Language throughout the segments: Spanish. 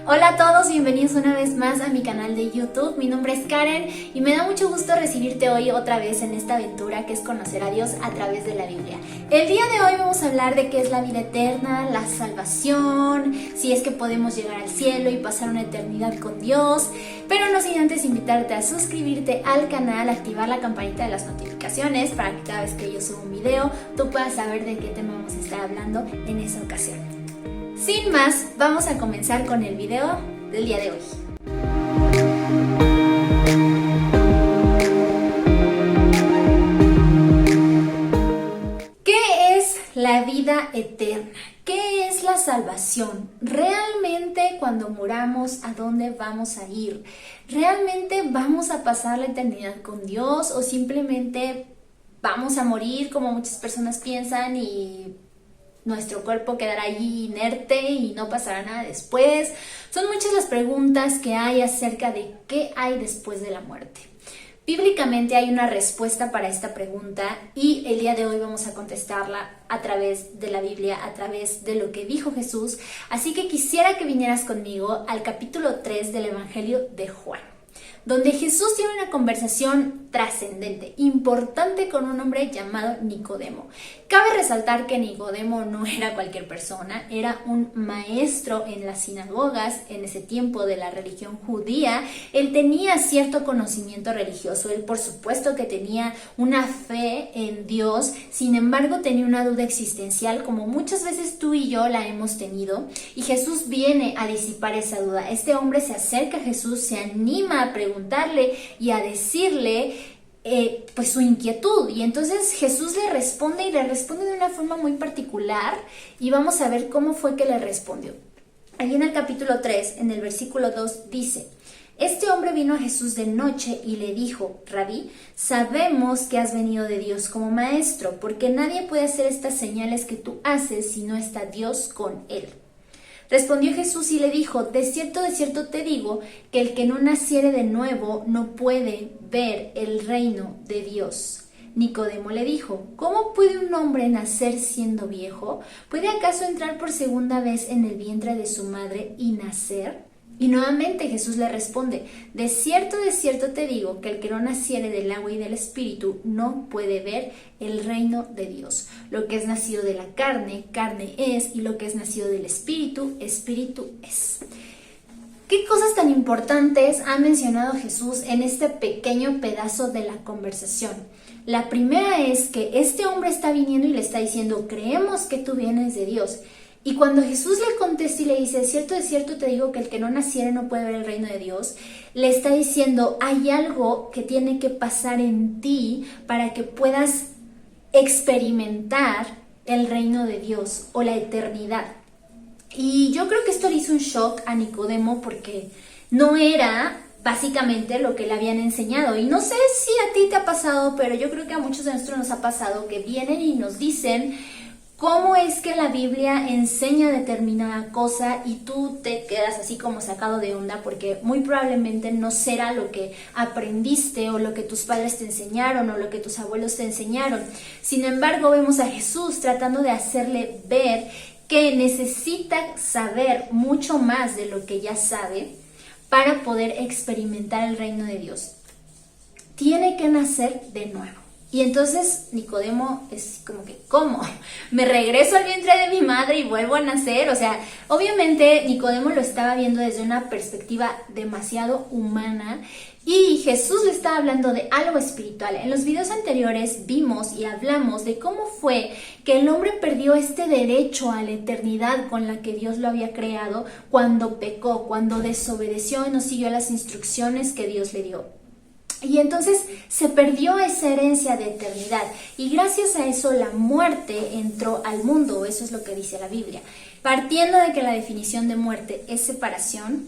Hola a todos, bienvenidos una vez más a mi canal de YouTube. Mi nombre es Karen y me da mucho gusto recibirte hoy otra vez en esta aventura que es conocer a Dios a través de la Biblia. El día de hoy vamos a hablar de qué es la vida eterna, la salvación, si es que podemos llegar al cielo y pasar una eternidad con Dios. Pero no sin antes invitarte a suscribirte al canal, activar la campanita de las notificaciones para que cada vez que yo suba un video tú puedas saber de qué tema vamos a estar hablando en esa ocasión. Sin más, vamos a comenzar con el video del día de hoy. ¿Qué es la vida eterna? ¿Qué es la salvación? ¿Realmente cuando muramos a dónde vamos a ir? ¿Realmente vamos a pasar la eternidad con Dios o simplemente vamos a morir como muchas personas piensan y nuestro cuerpo quedará allí inerte y no pasará nada después? Son muchas las preguntas que hay acerca de qué hay después de la muerte. Bíblicamente hay una respuesta para esta pregunta y el día de hoy vamos a contestarla a través de la Biblia, a través de lo que dijo Jesús. Así que quisiera que vinieras conmigo al capítulo 3 del Evangelio de Juan, donde Jesús tiene una conversación trascendente, importante con un hombre llamado Nicodemo. Cabe resaltar que Nicodemo no era cualquier persona, era un maestro en las sinagogas en ese tiempo de la religión judía. Él tenía cierto conocimiento religioso, él por supuesto que tenía una fe en Dios, sin embargo tenía una duda existencial como muchas veces tú y yo la hemos tenido, y Jesús viene a disipar esa duda. Este hombre se acerca a Jesús, se anima a preguntarle y a decirle pues su inquietud, y entonces Jesús le responde y le responde de una forma muy particular y vamos a ver cómo fue que le respondió. Allí en el capítulo 3, en el versículo 2 dice: este hombre vino a Jesús de noche y le dijo: Rabí, sabemos que has venido de Dios como maestro, porque nadie puede hacer estas señales que tú haces si no está Dios con él. Respondió Jesús y le dijo: de cierto te digo, que el que no naciere de nuevo no puede ver el reino de Dios. Nicodemo le dijo: ¿cómo puede un hombre nacer siendo viejo? ¿Puede acaso entrar por segunda vez en el vientre de su madre y nacer? Y nuevamente Jesús le responde: de cierto te digo, que el que no naciere del agua y del espíritu no puede ver el reino de Dios. Lo que es nacido de la carne, carne es, y lo que es nacido del espíritu, espíritu es. ¿Qué cosas tan importantes ha mencionado Jesús en este pequeño pedazo de la conversación? La primera es que este hombre está viniendo y le está diciendo: creemos que tú vienes de Dios. Y cuando Jesús le contesta y le dice: de cierto te digo, que el que no naciere no puede ver el reino de Dios, le está diciendo: hay algo que tiene que pasar en ti para que puedas experimentar el reino de Dios o la eternidad. Y yo creo que esto le hizo un shock a Nicodemo porque no era básicamente lo que le habían enseñado. Y no sé si a ti te ha pasado, pero yo creo que a muchos de nosotros nos ha pasado que vienen y nos dicen cómo es que la Biblia enseña determinada cosa y tú te quedas así como sacado de onda porque muy probablemente no será lo que aprendiste o lo que tus padres te enseñaron o lo que tus abuelos te enseñaron. Sin embargo, vemos a Jesús tratando de hacerle ver que necesita saber mucho más de lo que ya sabe para poder experimentar el reino de Dios. Tiene que nacer de nuevo. Y entonces Nicodemo es como que, ¿cómo? ¿Me regreso al vientre de mi madre y vuelvo a nacer? O sea, obviamente Nicodemo lo estaba viendo desde una perspectiva demasiado humana y Jesús le estaba hablando de algo espiritual. En los videos anteriores vimos y hablamos de cómo fue que el hombre perdió este derecho a la eternidad con la que Dios lo había creado cuando pecó, cuando desobedeció y no siguió las instrucciones que Dios le dio. Y entonces se perdió esa herencia de eternidad y gracias a eso la muerte entró al mundo, eso es lo que dice la Biblia. Partiendo de que la definición de muerte es separación,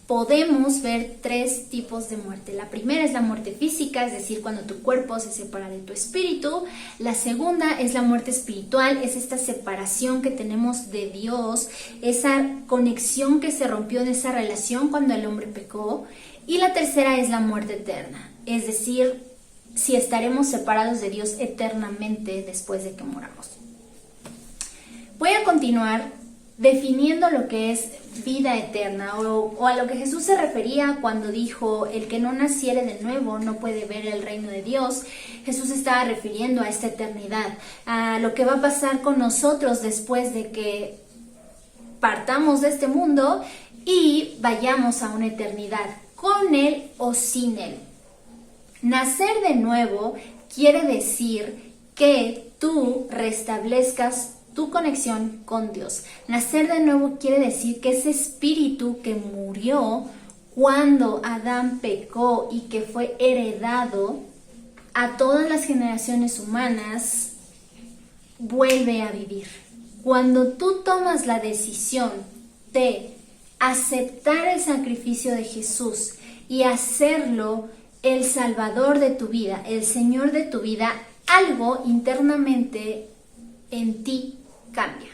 podemos ver tres tipos de muerte. La primera es la muerte física, es decir, cuando tu cuerpo se separa de tu espíritu. La segunda es la muerte espiritual, es esta separación que tenemos de Dios, esa conexión que se rompió en esa relación cuando el hombre pecó. Y la tercera es la muerte eterna, es decir, si estaremos separados de Dios eternamente después de que moramos. Voy a continuar definiendo lo que es vida eterna o a lo que Jesús se refería cuando dijo el que no naciere de nuevo no puede ver el reino de Dios. Jesús estaba refiriendo a esta eternidad, a lo que va a pasar con nosotros después de que partamos de este mundo y vayamos a una eternidad, con Él o sin Él. Nacer de nuevo quiere decir que tú restablezcas tu conexión con Dios. Nacer de nuevo quiere decir que ese espíritu que murió cuando Adán pecó y que fue heredado a todas las generaciones humanas, vuelve a vivir. Cuando tú tomas la decisión de aceptar el sacrificio de Jesús y hacerlo el Salvador de tu vida, el Señor de tu vida, algo internamente en ti cambia.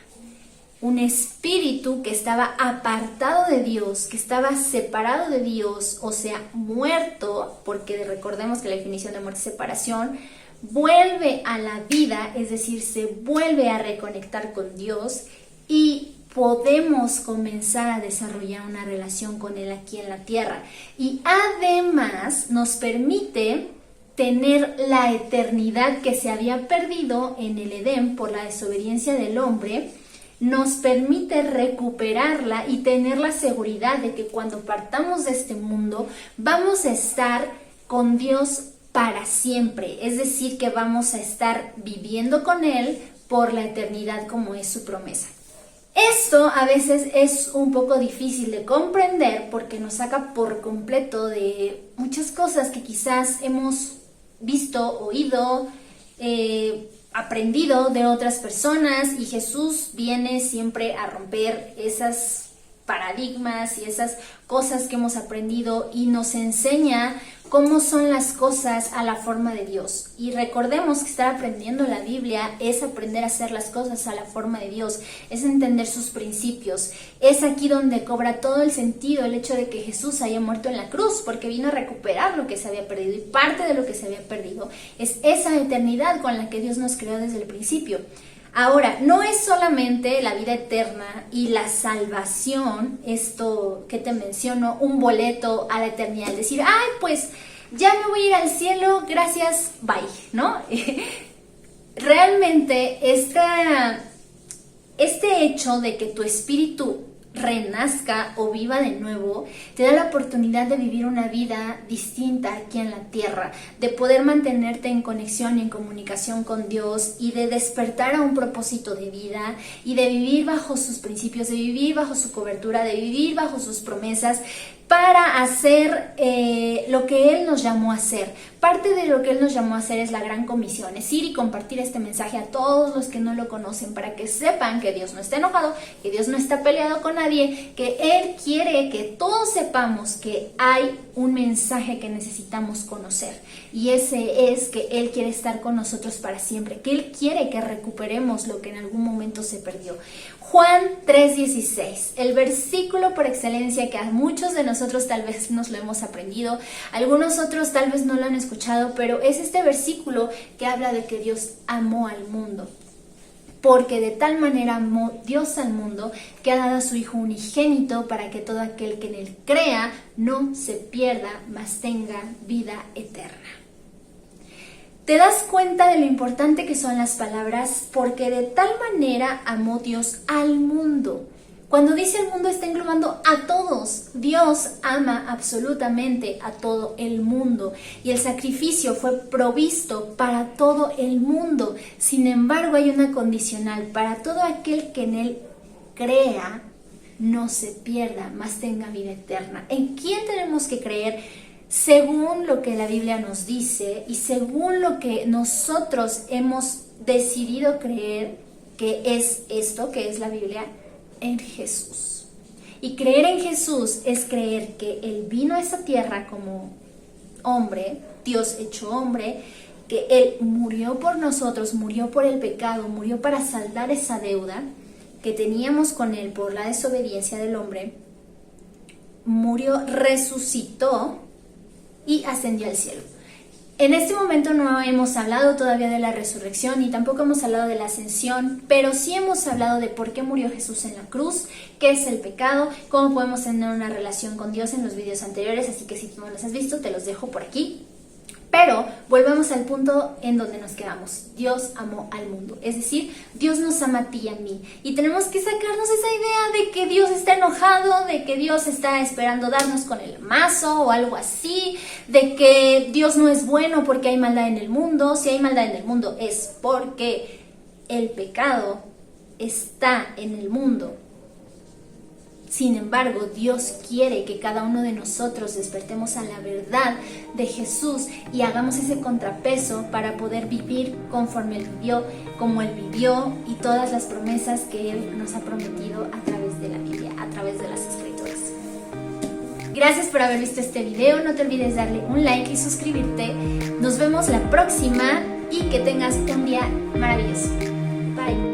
Un espíritu que estaba apartado de Dios, que estaba separado de Dios, o sea, muerto, porque recordemos que la definición de muerte es separación, vuelve a la vida, es decir, se vuelve a reconectar con Dios y podemos comenzar a desarrollar una relación con Él aquí en la tierra. Y además nos permite tener la eternidad que se había perdido en el Edén por la desobediencia del hombre, nos permite recuperarla y tener la seguridad de que cuando partamos de este mundo vamos a estar con Dios para siempre, es decir, que vamos a estar viviendo con Él por la eternidad como es su promesa. Esto a veces es un poco difícil de comprender porque nos saca por completo de muchas cosas que quizás hemos visto, oído, aprendido de otras personas, y Jesús viene siempre a romper esas paradigmas y esas cosas que hemos aprendido y nos enseña cómo son las cosas a la forma de Dios. Y recordemos que estar aprendiendo la Biblia es aprender a hacer las cosas a la forma de Dios, es entender sus principios. Es aquí donde cobra todo el sentido el hecho de que Jesús haya muerto en la cruz, porque vino a recuperar lo que se había perdido, y parte de lo que se había perdido es esa eternidad con la que Dios nos creó desde el principio. Ahora, no es solamente la vida eterna y la salvación, esto que te menciono, un boleto a la eternidad, decir, ay, pues ya me voy a ir al cielo, gracias, bye, ¿no? Realmente este hecho de que tu espíritu renazca o viva de nuevo, te da la oportunidad de vivir una vida distinta aquí en la tierra, de poder mantenerte en conexión y en comunicación con Dios y de despertar a un propósito de vida y de vivir bajo sus principios, de vivir bajo su cobertura, de vivir bajo sus promesas para hacer lo que Él nos llamó a hacer. Parte de lo que Él nos llamó a hacer es la gran comisión, es ir y compartir este mensaje a todos los que no lo conocen para que sepan que Dios no está enojado, que Dios no está peleado con nadie, que Él quiere que todos sepamos que hay un mensaje que necesitamos conocer, y ese es que Él quiere estar con nosotros para siempre, que Él quiere que recuperemos lo que en algún momento se perdió. Juan 3:16, el versículo por excelencia que a muchos de nosotros tal vez nos lo hemos aprendido, algunos otros tal vez no lo han escuchado, pero es este versículo que habla de que Dios amó al mundo. Porque de tal manera amó Dios al mundo que ha dado a su Hijo unigénito para que todo aquel que en Él crea no se pierda, mas tenga vida eterna. ¿Te das cuenta de lo importante que son las palabras? Porque de tal manera amó Dios al mundo. Cuando dice el mundo está englobando a todos. Dios ama absolutamente a todo el mundo y el sacrificio fue provisto para todo el mundo. Sin embargo, hay una condicional: para todo aquel que en Él crea, no se pierda, mas tenga vida eterna. ¿En quién tenemos que creer? Según lo que la Biblia nos dice y según lo que nosotros hemos decidido creer que es esto, que es la Biblia, en Jesús. Y creer en Jesús es creer que Él vino a esta tierra como hombre, Dios hecho hombre, que Él murió por nosotros, murió por el pecado, murió para saldar esa deuda que teníamos con Él por la desobediencia del hombre, murió, resucitó y ascendió al cielo. En este momento no hemos hablado todavía de la resurrección y tampoco hemos hablado de la ascensión, pero sí hemos hablado de por qué murió Jesús en la cruz, qué es el pecado, cómo podemos tener una relación con Dios en los videos anteriores, así que si tú no los has visto, te los dejo por aquí. Pero volvemos al punto en donde nos quedamos. Dios amó al mundo, es decir, Dios nos ama a ti y a mí. Y tenemos que sacarnos esa idea de que Dios está enojado, de que Dios está esperando darnos con el mazo o algo así, de que Dios no es bueno porque hay maldad en el mundo. Si hay maldad en el mundo es porque el pecado está en el mundo. Sin embargo, Dios quiere que cada uno de nosotros despertemos a la verdad de Jesús y hagamos ese contrapeso para poder vivir conforme Él vivió, como Él vivió y todas las promesas que Él nos ha prometido a través de la Biblia, a través de las Escrituras. Gracias por haber visto este video, no te olvides darle un like y suscribirte. Nos vemos la próxima y que tengas un día maravilloso. Bye.